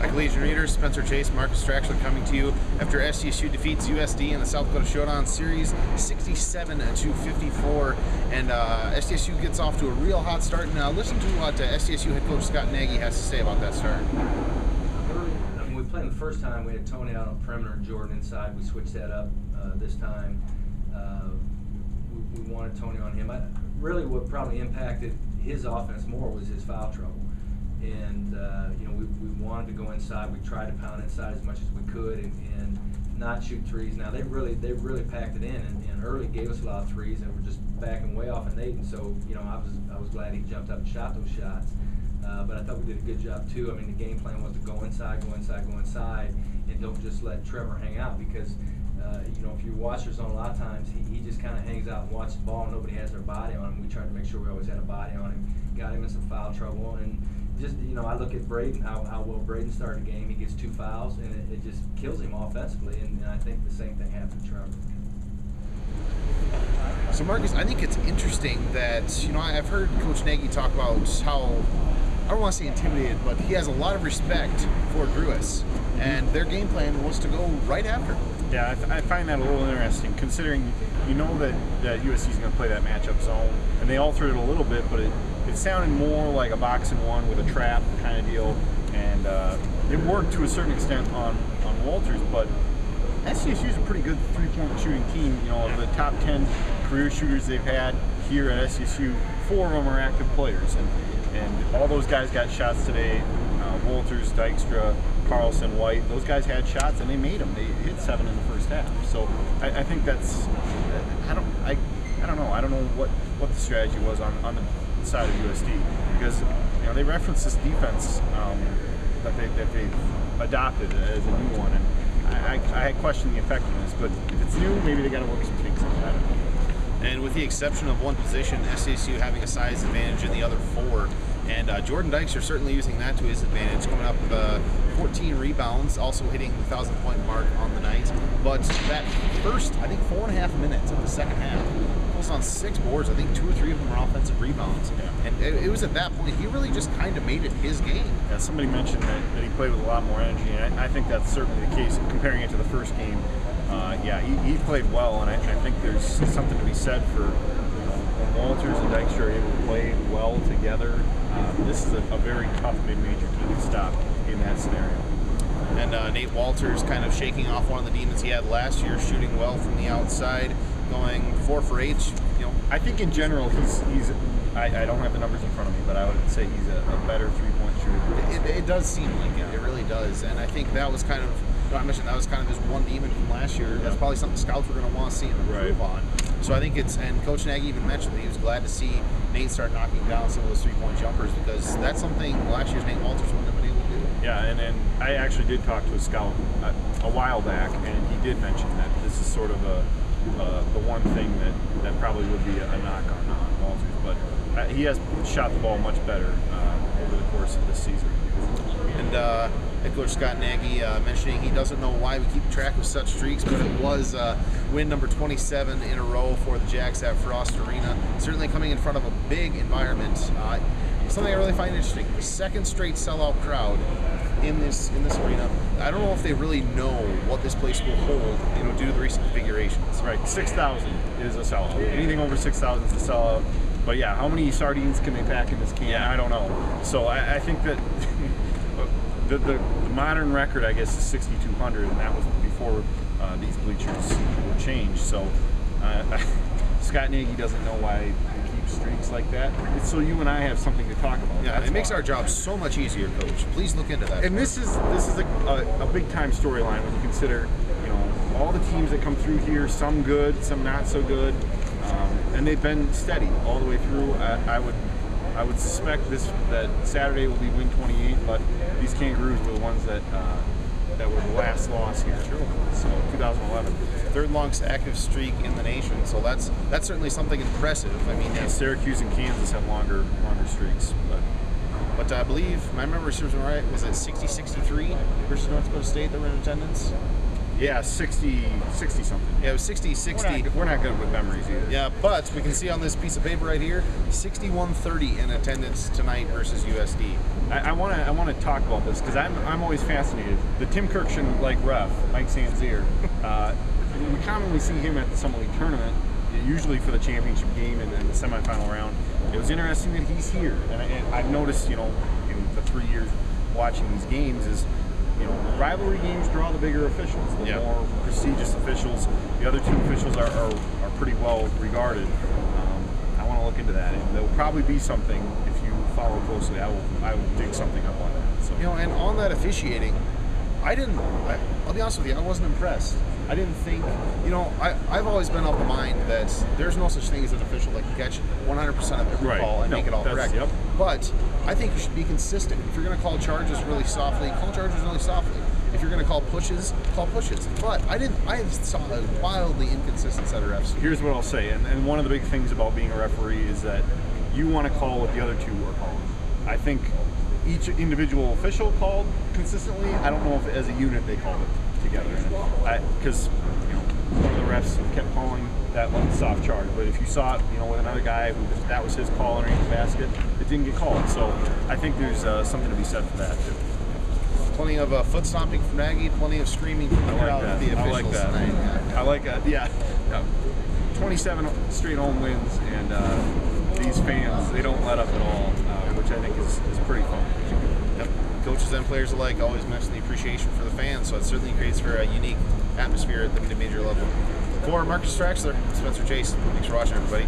Hi, Collegian readers. Spencer Chase, Marcus Straxler coming to you after SDSU defeats USD in the South Dakota Showdown Series 67-54. And SDSU gets off to a real hot start. Now listen to what SDSU head coach Scott Nagy has to say about that start. When we played the first time, we had Tony out on perimeter and Jordan inside. We switched that up this time. We wanted Tony on him. Really what probably impacted his offense more was his foul trouble. And you know, we wanted to go inside. We tried to pound inside as much as we could and not shoot threes. Now they really packed it in and early gave us a lot of threes and were just backing way off of Nate. And so you know, I was glad he jumped up and shot those shots. But I thought we did a good job too. I mean, the game plan was to go inside, and don't just let Trevor hang out because you know, if you watch our zone a lot of times, he just kind of hangs out and watches the ball and nobody has their body on him. We tried to make sure we always had a body on him, got him in some foul trouble, and just, you know, I look at Braden, how well Braden started the game. He gets 2 fouls, and it just kills him offensively, and I think the same thing happened to Trevor. So Marcus, I think it's interesting that, you know, I've heard Coach Nagy talk about how, I don't want to say intimidated, but he has a lot of respect for Gruis, and their game plan was to go right after. Yeah, I find that a little interesting, considering you know that USC is going to play that matchup zone, and they altered it a little bit, but it sounded more like a box and one with a trap kind of deal, and it worked to a certain extent on Walters, but SDSU is a pretty good three-point shooting team. You know, of the top 10 career shooters they've had here at SDSU, 4 of them are active players, and all those guys got shots today. Walters, Dykstra, Carlson, White, those guys had shots and they made them. They hit 7 in the first half. So I think that's, I don't know. I don't know what the strategy was on the side of USD, because you know they reference this defense that they've adopted as a new one, and I question the effectiveness. But if it's new, maybe they got to work some things on that. And with the exception of one position, SDSU having a size advantage in the other 4. And Jordan Dykstra certainly using that to his advantage, coming up with 14 rebounds, also hitting the 1,000-point mark on the night. But that first, I think, 4.5 minutes of the second half, was on 6 boards. I think 2 or 3 of them were offensive rebounds. Yeah. And it was at that point, he really just kind of made it his game. Yeah, somebody mentioned that he played with a lot more energy, and I think that's certainly the case, comparing it to the first game. Yeah, he played well, and I think there's something to be said for, you know, when Walters and Dykstra are able to play well together. This is a very tough mid-major team to stop in that scenario. And Nate Walters kind of shaking off one of the demons he had last year, shooting well from the outside, going 4 for 8. You know, I think in general he's I don't have the numbers in front of me, but I would say he's a better three-point shooter. It does seem like it. It really does. And I think that was kind of, I mentioned that was kind of his one demon from last year. That's probably something scouts were going to want to see him improve on. So I think it's, and Coach Nagy even mentioned that he was glad to see Nate start knocking down some of those three-point jumpers, because that's something last year's Nate Walters wouldn't have been able to do. Yeah, and I actually did talk to a scout a while back, and he did mention that this is sort of the one thing that probably would be a knock on Walters, but he has shot the ball much better over the course of this season. And head coach Scott Nagy mentioning he doesn't know why we keep track of such streaks, but it was win number 27 in a row for the Jacks at Frost Arena. Certainly coming in front of a big environment. Something I really find interesting: the second straight sellout crowd in this arena. I don't know if they really know what this place will hold, you know, due to the recent configurations. Right, 6,000 is a sellout. Anything over 6,000 is a sellout. But yeah, how many sardines can they pack in this can? Yeah. I don't know. So I think that the modern record, I guess, is 6,200, and that was before these bleachers were changed. So Scott Nagy doesn't know why we keep streaks like that. It's so you and I have something to talk about. Yeah, it makes our job so much easier, Coach. Please look into that. And this is a big time storyline when you consider, you know, all the teams that come through here. Some good, some not so good, and they've been steady all the way through. I would suspect that Saturday will be win 28, but these Kangaroos were the ones that were the last loss here. So 2011, third longest active streak in the nation. So that's certainly something impressive. I mean, yeah, Syracuse and Kansas have longer streaks, but I believe my memory serves me right. Was it 60-63 versus North Dakota State that were in attendance? Yeah, 60 something. Yeah, it was 60-60. We're not good with memories either. Yeah, but we can see on this piece of paper right here, 6130 in attendance tonight versus USD. I want to talk about this because I'm always fascinated. The Tim Kirkshin like ref, Mike Sanzier, we commonly see him at the Summer League tournament, usually for the championship game and the semifinal round. It was interesting that he's here, and I've noticed, in the 3 years watching these games is, rivalry games draw the bigger officials, the more prestigious officials. The other two officials are pretty well regarded. I want to look into that, and there will probably be something if you follow closely. I will dig something up on that. So. And on that officiating, I'll be honest with you, I wasn't impressed. I didn't think, I've always been of the mind that there's no such thing as an official that can catch 100% of every call and make it all correct. Yep. But I think you should be consistent. If you're going to call charges really softly, call charges really softly. If you're going to call pushes, call pushes. But I saw a wildly inconsistent set of refs. Here's what I'll say, and one of the big things about being a referee is that you want to call what the other two are calling. I think each individual official called consistently. I don't know if as a unit they called it together. Because one of the refs kept calling that one soft charge, but if you saw it, with another guy who that was his call underneath the basket, it didn't get called. So I think there's something to be said for that too. Plenty of foot stomping from Nagy, plenty of screaming from the crowd of the officials. I like that. Tonight. I like that. Yeah. 27 straight home wins, and these fans, they don't let up at all, which I think is pretty fun. Yep. Coaches and players alike always mention the appreciation for the fans, so it certainly creates for a unique atmosphere at the mid-major level. For Marcus Straxler, Spencer Chase, thanks for watching, everybody.